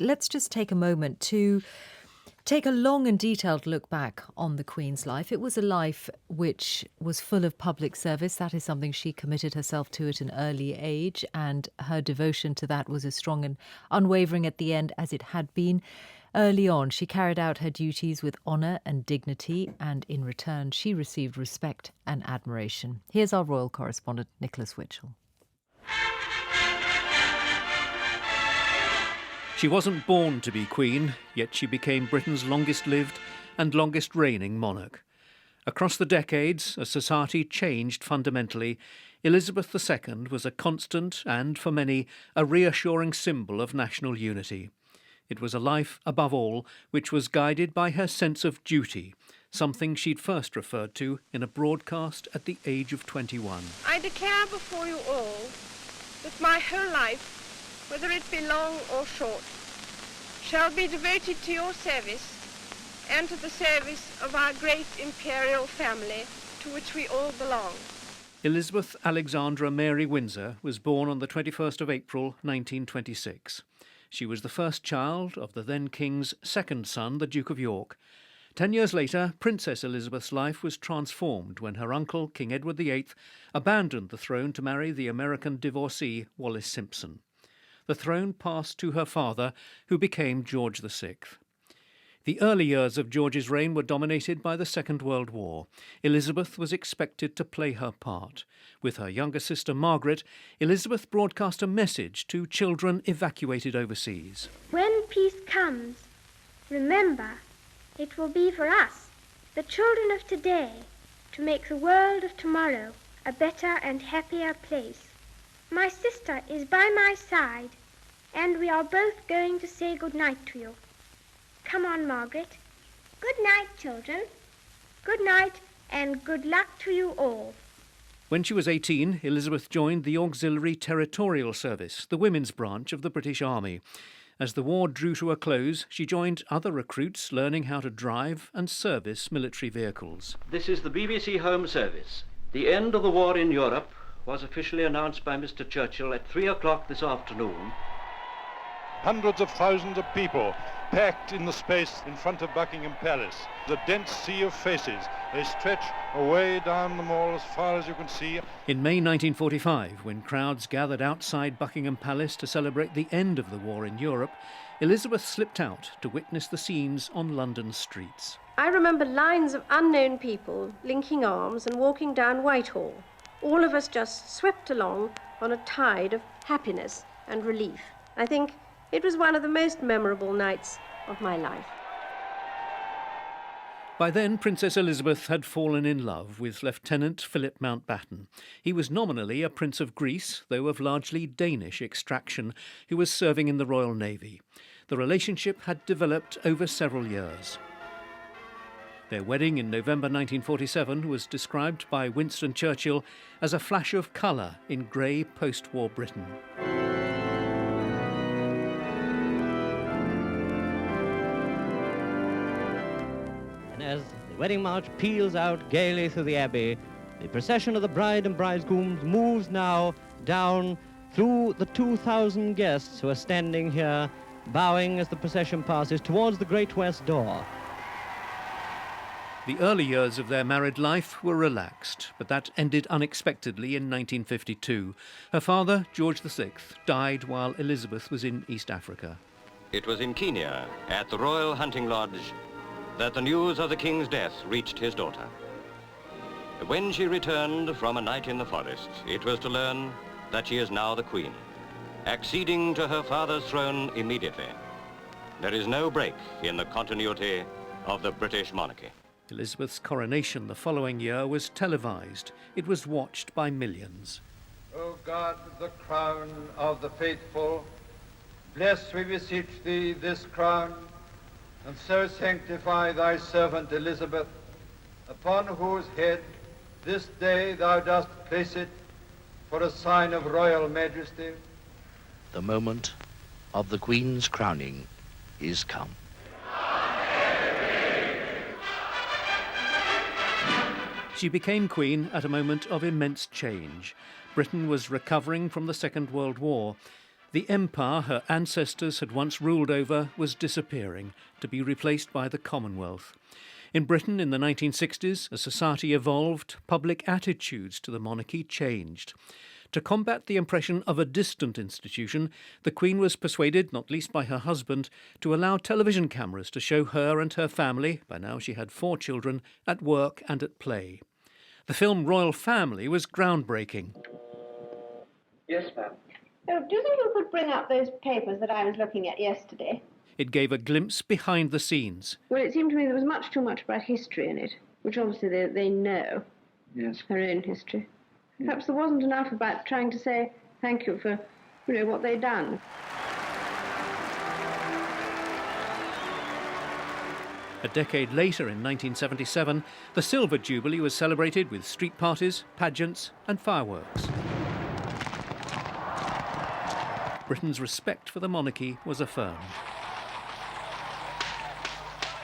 let's just take a moment to take a long and detailed look back on the Queen's life. It was a life which was full of public service. That is something she committed herself to at an early age, and her devotion to that was as strong and unwavering at the end as it had been early on. She carried out her duties with honour and dignity, and in return she received respect and admiration. Here's our royal correspondent, Nicholas Witchell. She wasn't born to be queen, yet she became Britain's longest-lived and longest-reigning monarch. Across the decades, as society changed fundamentally, Elizabeth II was a constant and, for many, a reassuring symbol of national unity. It was a life, above all, which was guided by her sense of duty, something she'd first referred to in a broadcast at the age of 21. I declare before you all that my whole life, whether it be long or short, shall be devoted to your service and to the service of our great imperial family to which we all belong. Elizabeth Alexandra Mary Windsor was born on the 21st of April 1926. She was the first child of the then King's second son, the Duke of York. 10 years later, Princess Elizabeth's life was transformed when her uncle, King Edward VIII, abandoned the throne to marry the American divorcee Wallis Simpson. The throne passed to her father, who became George VI. The early years of George's reign were dominated by the Second World War. Elizabeth was expected to play her part. With her younger sister Margaret, Elizabeth broadcast a message to children evacuated overseas. When peace comes, remember, it will be for us, the children of today, to make the world of tomorrow a better and happier place. My sister is by my side, and we are both going to say good night to you. Come on, Margaret. Good night, children. Good night, and good luck to you all. When she was 18, Elizabeth joined the Auxiliary Territorial Service, the women's branch of the British Army. As the war drew to a close, she joined other recruits learning how to drive and service military vehicles. This is the BBC Home Service. The end of the war in Europe was officially announced by Mr. Churchill at 3 o'clock this afternoon. Hundreds of thousands of people packed in the space in front of Buckingham Palace. The dense sea of faces, they stretch away down the mall as far as you can see. In May 1945, when crowds gathered outside Buckingham Palace to celebrate the end of the war in Europe, Elizabeth slipped out to witness the scenes on London's streets. I remember lines of unknown people linking arms and walking down Whitehall. All of us just swept along on a tide of happiness and relief. I think it was one of the most memorable nights of my life. By then, Princess Elizabeth had fallen in love with Lieutenant Philip Mountbatten. He was nominally a Prince of Greece, though of largely Danish extraction, who was serving in the Royal Navy. The relationship had developed over several years. Their wedding in November 1947 was described by Winston Churchill as a flash of colour in grey post-war Britain. And as the wedding march peals out gaily through the Abbey, the procession of the bride and bridegrooms moves now down through the 2,000 guests who are standing here, bowing as the procession passes towards the Great West Door. The early years of their married life were relaxed, but that ended unexpectedly in 1952. Her father, George VI, died while Elizabeth was in East Africa. It was in Kenya, at the Royal Hunting Lodge, that the news of the king's death reached his daughter. When she returned from a night in the forest, it was to learn that she is now the Queen, acceding to her father's throne immediately. There is no break in the continuity of the British monarchy. Elizabeth's coronation the following year was televised. It was watched by millions. O God, the crown of the faithful, bless, we beseech thee, this crown, and so sanctify thy servant Elizabeth, upon whose head this day thou dost place it for a sign of royal majesty. The moment of the Queen's crowning is come. She became queen at a moment of immense change. Britain was recovering from the Second World War. The empire her ancestors had once ruled over was disappearing, to be replaced by the Commonwealth. In Britain in the 1960s, as society evolved, public attitudes to the monarchy changed. To combat the impression of a distant institution, the Queen was persuaded, not least by her husband, to allow television cameras to show her and her family, by now she had 4 children, at work and at play. The film Royal Family was groundbreaking. Yes, ma'am. Oh, do you think you could bring up those papers that I was looking at yesterday? It gave a glimpse behind the scenes. Well, it seemed to me there was much too much about history in it, which obviously they know. Yes. Her own history. Perhaps there wasn't enough about trying to say thank you for, what they'd done. A decade later, in 1977, the Silver Jubilee was celebrated with street parties, pageants and fireworks. Britain's respect for the monarchy was affirmed.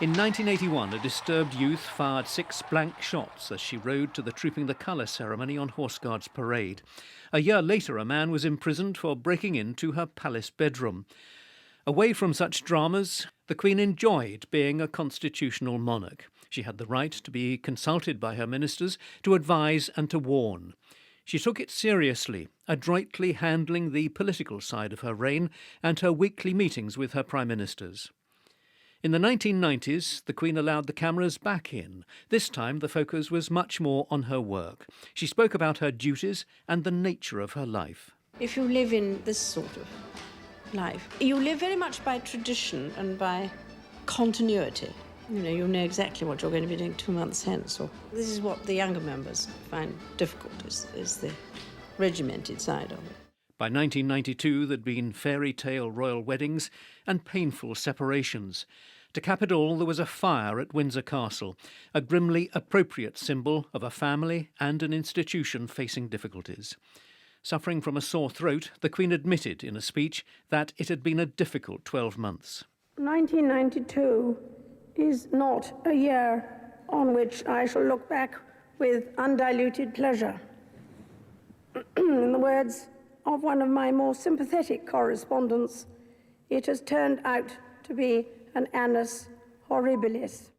In 1981, a disturbed youth fired 6 blank shots as she rode to the Trooping the Colour ceremony on Horse Guards Parade. A year later, a man was imprisoned for breaking into her palace bedroom. Away from such dramas, the Queen enjoyed being a constitutional monarch. She had the right to be consulted by her ministers, to advise and to warn. She took it seriously, adroitly handling the political side of her reign and her weekly meetings with her prime ministers. In the 1990s, the Queen allowed the cameras back in. This time, the focus was much more on her work. She spoke about her duties and the nature of her life. If you live in this sort of life, you live very much by tradition and by continuity. You know exactly what you're going to be doing 2 months hence. Or this is what the younger members find difficult, is the regimented side of it. By 1992, there'd been fairy tale royal weddings and painful separations. To cap it all, there was a fire at Windsor Castle, a grimly appropriate symbol of a family and an institution facing difficulties. Suffering from a sore throat, the Queen admitted in a speech that it had been a difficult 12 months. 1992 is not a year on which I shall look back with undiluted pleasure. In the words of one of my more sympathetic correspondents, it has turned out to be an annus horribilis.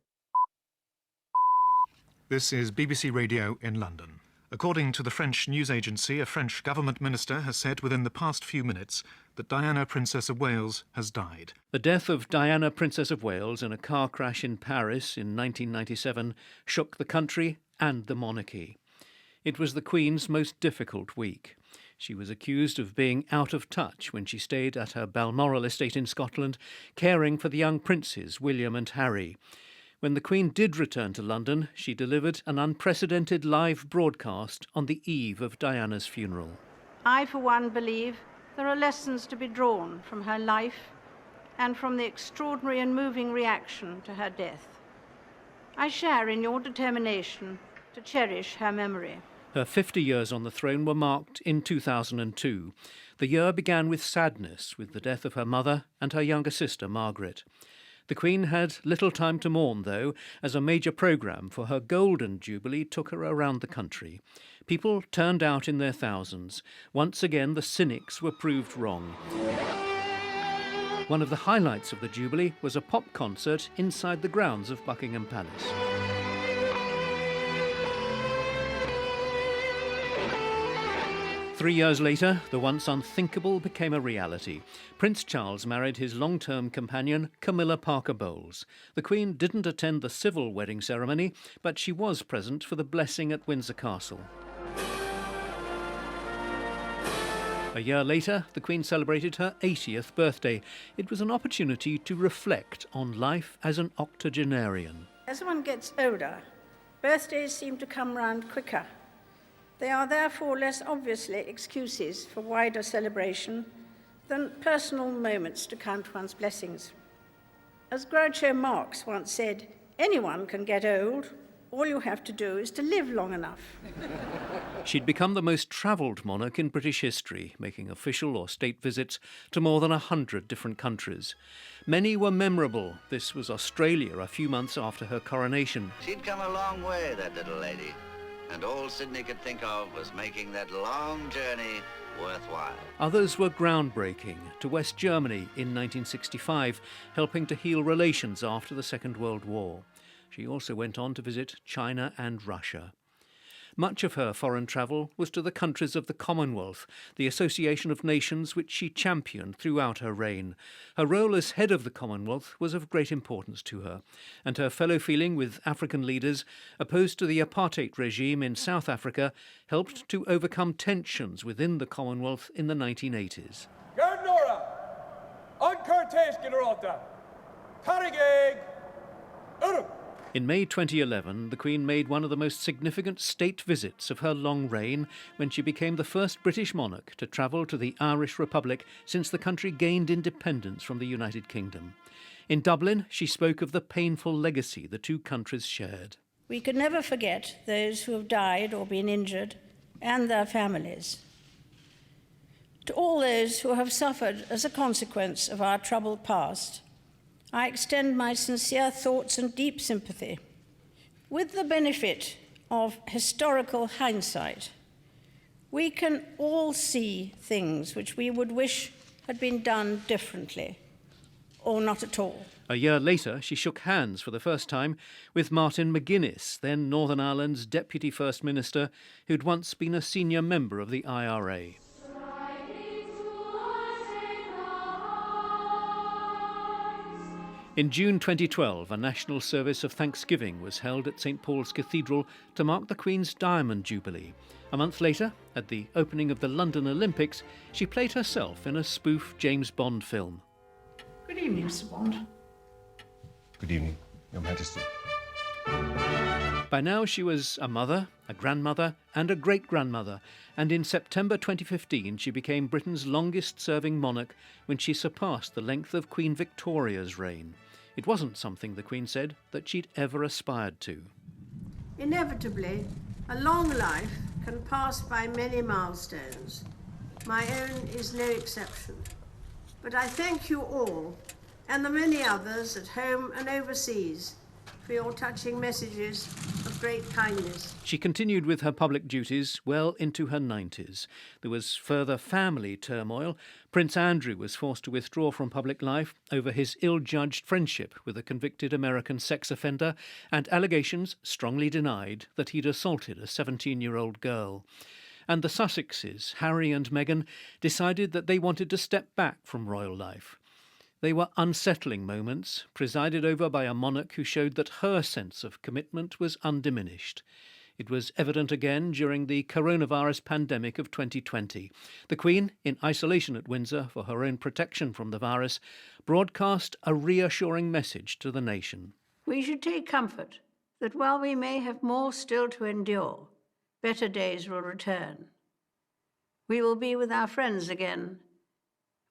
This is BBC Radio in London. According to the French news agency, a French government minister has said within the past few minutes that Diana, Princess of Wales, has died. The death of Diana, Princess of Wales, in a car crash in Paris in 1997 shook the country and the monarchy. It was the Queen's most difficult week. She was accused of being out of touch when she stayed at her Balmoral estate in Scotland, caring for the young princes, William and Harry. When the Queen did return to London, she delivered an unprecedented live broadcast on the eve of Diana's funeral. I, for one, believe there are lessons to be drawn from her life and from the extraordinary and moving reaction to her death. I share in your determination to cherish her memory. Her 50 years on the throne were marked in 2002. The year began with sadness, with the death of her mother and her younger sister, Margaret. The Queen had little time to mourn, though, as a major programme for her Golden Jubilee took her around the country. People turned out in their thousands. Once again, the cynics were proved wrong. One of the highlights of the Jubilee was a pop concert inside the grounds of Buckingham Palace. Three years later, the once unthinkable became a reality. Prince Charles married his long-term companion, Camilla Parker Bowles. The Queen didn't attend the civil wedding ceremony, but she was present for the blessing at Windsor Castle. A year later, the Queen celebrated her 80th birthday. It was an opportunity to reflect on life as an octogenarian. As one gets older, birthdays seem to come round quicker. They are therefore less obviously excuses for wider celebration than personal moments to count one's blessings. As Groucho Marx once said, anyone can get old. All you have to do is to live long enough. She'd become the most travelled monarch in British history, making official or state visits to more than 100 different countries. Many were memorable. This was Australia a few months after her coronation. She'd come a long way, that little lady. And all Sydney could think of was making that long journey worthwhile. Others were groundbreaking, to West Germany in 1965, helping to heal relations after the Second World War. She also went on to visit China and Russia. Much of her foreign travel was to the countries of the Commonwealth, the association of nations which she championed throughout her reign. Her role as head of the Commonwealth was of great importance to her, and her fellow feeling with African leaders opposed to the apartheid regime in South Africa helped to overcome tensions within the Commonwealth in the 1980s. Gardnora, Ankartes Generalta, Tarigeg, Urup. In May 2011, the Queen made one of the most significant state visits of her long reign when she became the first British monarch to travel to the Irish Republic since the country gained independence from the United Kingdom. In Dublin, she spoke of the painful legacy the two countries shared. We can never forget those who have died or been injured and their families. To all those who have suffered as a consequence of our troubled past, I extend my sincere thoughts and deep sympathy. With the benefit of historical hindsight, we can all see things which we would wish had been done differently, or not at all. A year later, she shook hands for the first time with Martin McGuinness, then Northern Ireland's Deputy First Minister, who'd once been a senior member of the IRA. In June 2012, a national service of thanksgiving was held at St Paul's Cathedral to mark the Queen's Diamond Jubilee. A month later, at the opening of the London Olympics, she played herself in a spoof James Bond film. Good evening, Sir Bond. Good evening, Your Majesty. By now she was a mother, a grandmother and a great-grandmother, and in September 2015 she became Britain's longest-serving monarch when she surpassed the length of Queen Victoria's reign. It wasn't something, the Queen said, that she'd ever aspired to. Inevitably, a long life can pass by many milestones. My own is no exception. But I thank you all, and the many others at home and overseas, for your touching messages of great kindness. She continued with her public duties well into her 90s. There was further family turmoil. Prince Andrew was forced to withdraw from public life over his ill-judged friendship with a convicted American sex offender and allegations, strongly denied, that he'd assaulted a 17-year-old girl. And the Sussexes, Harry and Meghan, decided that they wanted to step back from royal life. They were unsettling moments, presided over by a monarch who showed that her sense of commitment was undiminished. It was evident again during the coronavirus pandemic of 2020. The Queen, in isolation at Windsor for her own protection from the virus, broadcast a reassuring message to the nation. We should take comfort that while we may have more still to endure, better days will return. We will be with our friends again.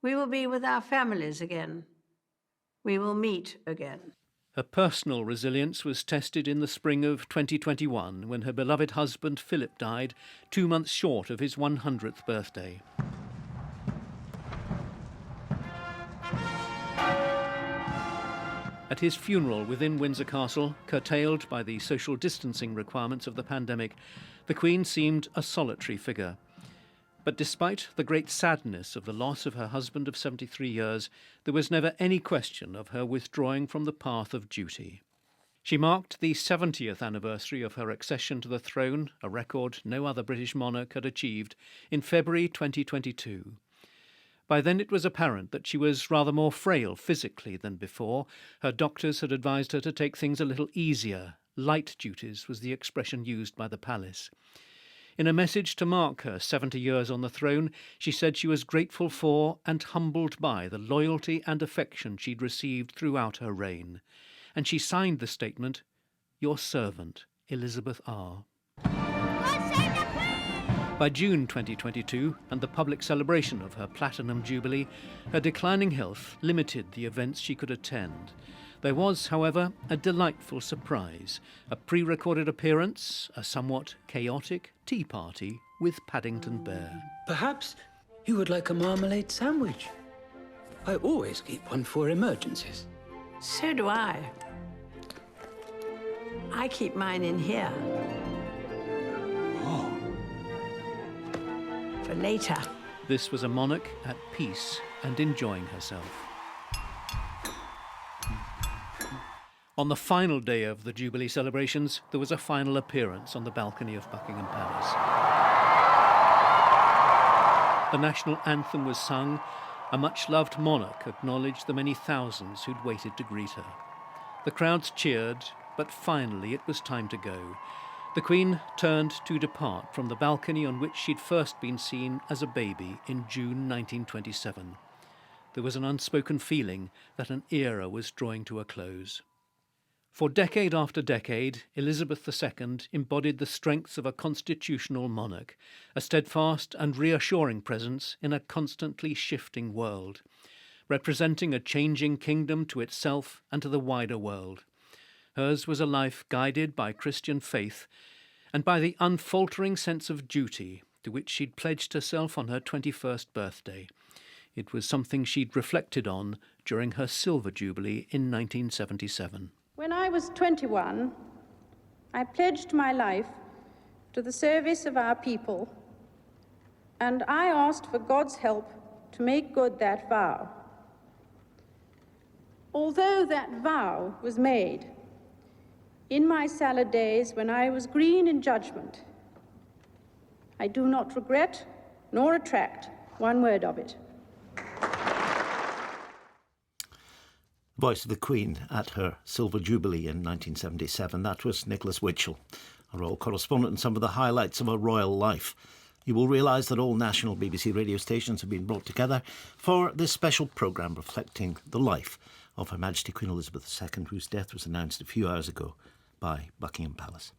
We will be with our families again. We will meet again. Her personal resilience was tested in the spring of 2021 when her beloved husband Philip died 2 months short of his 100th birthday. At his funeral within Windsor Castle, curtailed by the social distancing requirements of the pandemic, the Queen seemed a solitary figure. But despite the great sadness of the loss of her husband of 73 years, there was never any question of her withdrawing from the path of duty. She marked the 70th anniversary of her accession to the throne, a record no other British monarch had achieved, in February 2022. By then it was apparent that she was rather more frail physically than before. Her doctors had advised her to take things a little easier. Light duties was the expression used by the palace. In a message to mark her 70 years on the throne, she said she was grateful for and humbled by the loyalty and affection she'd received throughout her reign. And she signed the statement, "Your servant, Elizabeth R." By June 2022, and the public celebration of her Platinum Jubilee, her declining health limited the events she could attend. There was, however, a delightful surprise, a pre-recorded appearance, a somewhat chaotic tea party with Paddington Bear. Perhaps you would like a marmalade sandwich. I always keep one for emergencies. So do I. I keep mine in here. Oh. For later. This was a monarch at peace and enjoying herself. On the final day of the Jubilee celebrations, there was a final appearance on the balcony of Buckingham Palace. The national anthem was sung. A much-loved monarch acknowledged the many thousands who'd waited to greet her. The crowds cheered, but finally it was time to go. The Queen turned to depart from the balcony on which she'd first been seen as a baby in June 1927. There was an unspoken feeling that an era was drawing to a close. For decade after decade, Elizabeth II embodied the strengths of a constitutional monarch, a steadfast and reassuring presence in a constantly shifting world, representing a changing kingdom to itself and to the wider world. Hers was a life guided by Christian faith and by the unfaltering sense of duty to which she'd pledged herself on her 21st birthday. It was something she'd reflected on during her Silver Jubilee in 1977. When I was 21, I pledged my life to the service of our people, and I asked for God's help to make good that vow. Although that vow was made in my salad days when I was green in judgment, I do not regret nor retract one word of it. Voice of the Queen at her Silver Jubilee in 1977. That was Nicholas Witchell, a royal correspondent, and some of the highlights of her royal life. You will realise that all national BBC radio stations have been brought together for this special programme reflecting the life of Her Majesty Queen Elizabeth II, whose death was announced a few hours ago by Buckingham Palace.